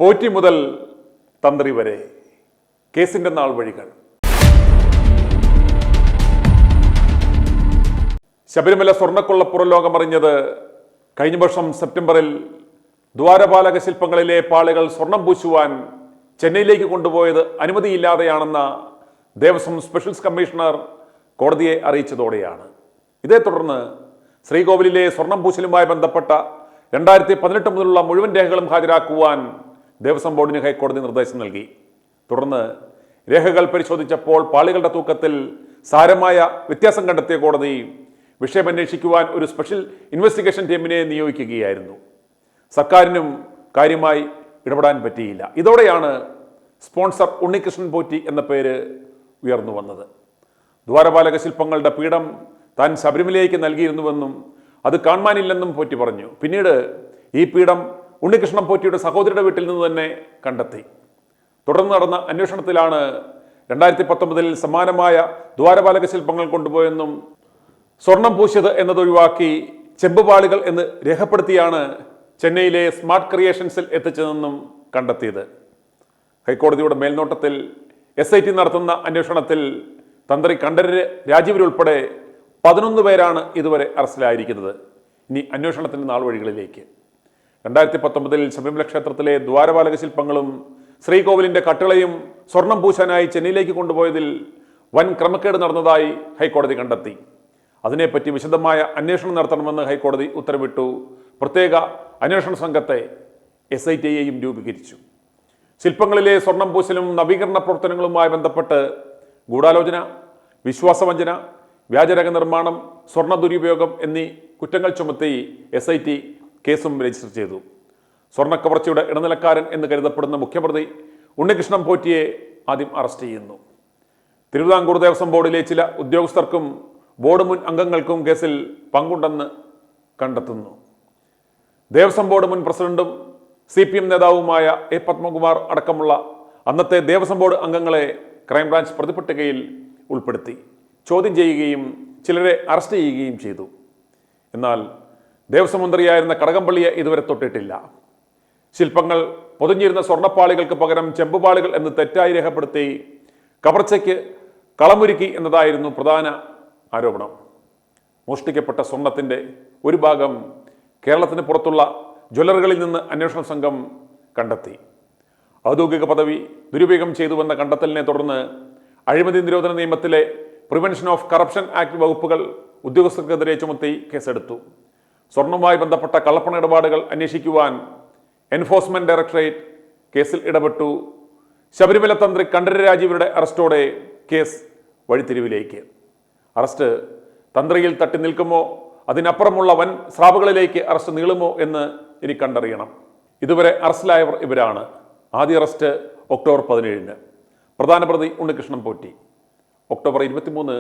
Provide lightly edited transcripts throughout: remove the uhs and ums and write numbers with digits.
പോറ്റി മുതൽ തന്ത്രി വരെ കേസിന്റെ നാൾ വഴികൾ. ശബരിമല സ്വർണ്ണക്കൊള്ള പുറംലോകമറിഞ്ഞത് കഴിഞ്ഞ വർഷം സെപ്റ്റംബറിൽ ദ്വാരപാലക ശില്പങ്ങളിലെ പാളികൾ സ്വർണം പൂശുവാൻ ചെന്നൈയിലേക്ക് കൊണ്ടുപോയത് അനുമതിയില്ലാതെയാണെന്ന ദേവസ്വം സ്പെഷ്യൽ കമ്മീഷണർ കോടതിയെ അറിയിച്ചതോടെയാണ്. ഇതേ തുടർന്ന് ശ്രീകോവിലിലെ സ്വർണം പൂശലുമായി ബന്ധപ്പെട്ട 2018 മുതലുള്ള മുഴുവൻ രേഖകളും ഹാജരാക്കുവാൻ ദേവസ്വം ബോർഡിന് ഹൈക്കോടതി നിർദ്ദേശം നൽകി. തുടർന്ന് രേഖകൾ പരിശോധിച്ചപ്പോൾ പാളികളുടെ തൂക്കത്തിൽ സാരമായ വ്യത്യാസം കണ്ടെത്തിയ കോടതി വിഷയം അന്വേഷിക്കുവാൻ ഒരു സ്പെഷ്യൽ ഇൻവെസ്റ്റിഗേഷൻ ടീമിനെ നിയോഗിക്കുകയായിരുന്നു. സർക്കാരിനും കാര്യമായി ഇടപെടാൻ പറ്റിയില്ല. ഇതോടെയാണ് സ്പോൺസർ ഉണ്ണികൃഷ്ണൻ പോറ്റി എന്ന പേര് ഉയർന്നു വന്നത്. ദ്വാരപാലക ശില്പങ്ങളുടെ പീഠം താൻ ശബരിമലയ്ക്ക് നൽകിയിരുന്നുവെന്നും അത് കാണാനില്ലെന്നും പോറ്റി പറഞ്ഞു. പിന്നീട് ഈ പീഠം ഉണ്ണികൃഷ്ണൻ പോറ്റിയുടെ സഹോദരിയുടെ വീട്ടിൽ നിന്ന് തന്നെ കണ്ടെത്തി. തുടർന്ന് നടന്ന അന്വേഷണത്തിലാണ് 2019 സമാനമായ ദ്വാരപാലക ശില്പങ്ങൾ കൊണ്ടുപോയെന്നും സ്വർണം പൂശിയത് എന്നതൊഴിവാക്കി ചെമ്പുപാളികൾ എന്ന് രേഖപ്പെടുത്തിയാണ് ചെന്നൈയിലെ സ്മാർട്ട് ക്രിയേഷൻസിൽ എത്തിച്ചതെന്നും കണ്ടെത്തിയത്. ഹൈക്കോടതിയുടെ മേൽനോട്ടത്തിൽ SIT നടത്തുന്ന അന്വേഷണത്തിൽ തന്ത്രി കണ്ഠരര് രാജീവരുൾപ്പെടെ 11 പേരാണ് ഇതുവരെ അറസ്റ്റിലായിരിക്കുന്നത്. ഇനി അന്വേഷണത്തിന്റെ നാൾവഴികളിലേക്ക്. 2019 ശബരിമല ക്ഷേത്രത്തിലെ ദ്വാരപാലക ശില്പങ്ങളും ശ്രീകോവിലിന്റെ കട്ടിളയും സ്വർണം പൂശാനായി ചെന്നൈയിലേക്ക് കൊണ്ടുപോയതിൽ വൻ ക്രമക്കേട് നടന്നതായി ഹൈക്കോടതി കണ്ടെത്തി. അതിനെപ്പറ്റി വിശദമായ അന്വേഷണം നടത്തണമെന്ന് ഹൈക്കോടതി ഉത്തരവിട്ടു. പ്രത്യേക അന്വേഷണ സംഘത്തെ SITയെയും രൂപീകരിച്ചു. ശില്പങ്ങളിലെ സ്വർണം പൂശലും നവീകരണ പ്രവർത്തനങ്ങളുമായി ബന്ധപ്പെട്ട് ഗൂഢാലോചന, വിശ്വാസവഞ്ചന, വ്യാജരേഖ നിർമ്മാണം, സ്വർണ്ണ ദുരുപയോഗം എന്നീ കുറ്റങ്ങൾ ചുമത്തി SIT കേസും രജിസ്റ്റർ ചെയ്തു. സ്വർണ്ണക്കവർച്ചയുടെ ഇടനിലക്കാരൻ എന്ന് കരുതപ്പെടുന്ന മുഖ്യപ്രതി ഉണ്ണികൃഷ്ണൻ പോറ്റിയെ ആദ്യം അറസ്റ്റ് ചെയ്യുന്നു. തിരുവിതാംകൂർ ദേവസ്വം ബോർഡിലെ ചില ഉദ്യോഗസ്ഥർക്കും ബോർഡ് മുൻ അംഗങ്ങൾക്കും കേസിൽ പങ്കുണ്ടെന്ന് കണ്ടെത്തുന്നു. ദേവസ്വം ബോർഡ് മുൻ പ്രസിഡന്റും CPM നേതാവുമായ A. പത്മകുമാർ അടക്കമുള്ള അന്നത്തെ ദേവസ്വം ബോർഡ് അംഗങ്ങളെ ക്രൈംബ്രാഞ്ച് പ്രതിപട്ടികയിൽ ഉൾപ്പെടുത്തി ചോദ്യം ചെയ്യുകയും ചിലരെ അറസ്റ്റ് ചെയ്യുകയും ചെയ്തു. എന്നാൽ ദേവസ്വം മന്ത്രിയായിരുന്ന കടകംപള്ളിയെ ഇതുവരെ തൊട്ടിട്ടില്ല. ശില്പങ്ങൾ പൊതിഞ്ഞിരുന്ന സ്വർണ്ണപ്പാളികൾക്ക് പകരം ചെമ്പുപാളികൾ എന്ന് തെറ്റായി രേഖപ്പെടുത്തി കവർച്ചയ്ക്ക് കളമൊരുക്കി എന്നതായിരുന്നു പ്രധാന ആരോപണം. മോഷ്ടിക്കപ്പെട്ട സ്വർണത്തിന്റെ ഒരു ഭാഗം കേരളത്തിന് പുറത്തുള്ള ജ്വല്ലറികളിൽ നിന്ന് അന്വേഷണ സംഘം കണ്ടെത്തി. ഔദ്യോഗിക പദവി ദുരുപയോഗം ചെയ്തുവെന്ന കണ്ടെത്തലിനെ തുടർന്ന് അഴിമതി നിരോധന നിയമത്തിലെ പ്രിവെൻഷൻ ഓഫ് കറപ്ഷൻ ആക്ട് വകുപ്പുകൾ ഉദ്യോഗസ്ഥർക്കെതിരെ ചുമത്തി കേസെടുത്തു. സ്വർണവുമായി ബന്ധപ്പെട്ട കള്ളപ്പണ ഇടപാടുകൾ അന്വേഷിക്കുവാൻ എൻഫോഴ്സ്മെന്റ് ഡയറക്ടറേറ്റ് കേസിൽ ഇടപെട്ടു. ശബരിമല തന്ത്രി കണ്ഠരര് രാജീവരുടെ അറസ്റ്റോടെ കേസ് വഴിത്തിരിവിലേക്ക്. അറസ്റ്റ് തന്ത്രിയിൽ തട്ടി നിൽക്കുമോ, അതിനപ്പുറമുള്ള വൻ സ്രാവുകളിലേക്ക് അറസ്റ്റ് നീളുമോ എന്ന് ഇനി കണ്ടറിയണം. ഇതുവരെ അറസ്റ്റിലായവർ ഇവരാണ്. ആദ്യ അറസ്റ്റ് ഒക്ടോബർ 17 പ്രധാന പ്രതി ഉണ്ണികൃഷ്ണൻ പോറ്റി. ഒക്ടോബർ 23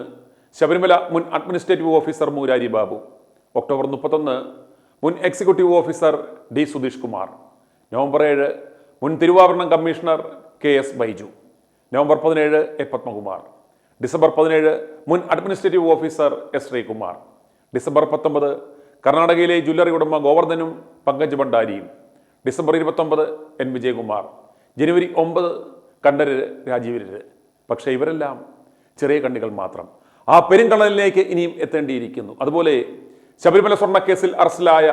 ശബരിമല മുൻ administrative officer Murari Babu. October 31 മുൻ executive officer D. Sudheesh Kumar. November 7 മുൻ Thiruvabharanam commissioner KS Baiju. November 17 A. Padmakumar. December 17 മുൻ administrative officer S. Sreekumar. December 19 കർണാടകയിലെ ജ്വല്ലറി ഉടമ ഗോവർദ്ധനും പങ്കജ് ഭണ്ഡാരിയും. December 29 N. വിജയകുമാർ. ജനുവരി 9 കണ്ഠരര് രാജീവര്. പക്ഷേ ഇവരെല്ലാം ചെറിയ കണ്ണികൾ മാത്രം. ആ പെരുങ്കടലിലേക്ക് ഇനിയും എത്തേണ്ടിയിരിക്കുന്നു. അതുപോലെ ശബരിമല സ്വർണ്ണക്കേസിൽ അറസ്റ്റിലായ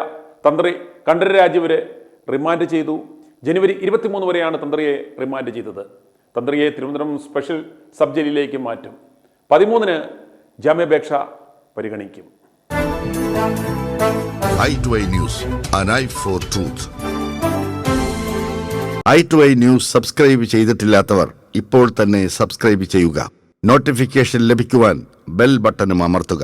തന്ത്രി കണ്ഠരര് രാജീവരെ റിമാൻഡ് ചെയ്തു. ജനുവരി 23 വരെയാണ് തന്ത്രിയെ റിമാൻഡ് ചെയ്തത്. തന്ത്രിയെ തിരുവനന്തപുരം സ്പെഷ്യൽ സബ് ജയിലിലേക്ക് മാറ്റും. 13 ജാമ്യാപേക്ഷ പരിഗണിക്കും. i2i News, an eye for truth. i2i News subscribe ചെയ്തിട്ടില്ലാത്തവർ ഇപ്പോൾ തന്നെ സബ്സ്ക്രൈബ് ചെയ്യുക. നോട്ടിഫിക്കേഷൻ ലഭിക്കുവാൻ ബെൽ ബട്ടണും അമർത്തുക.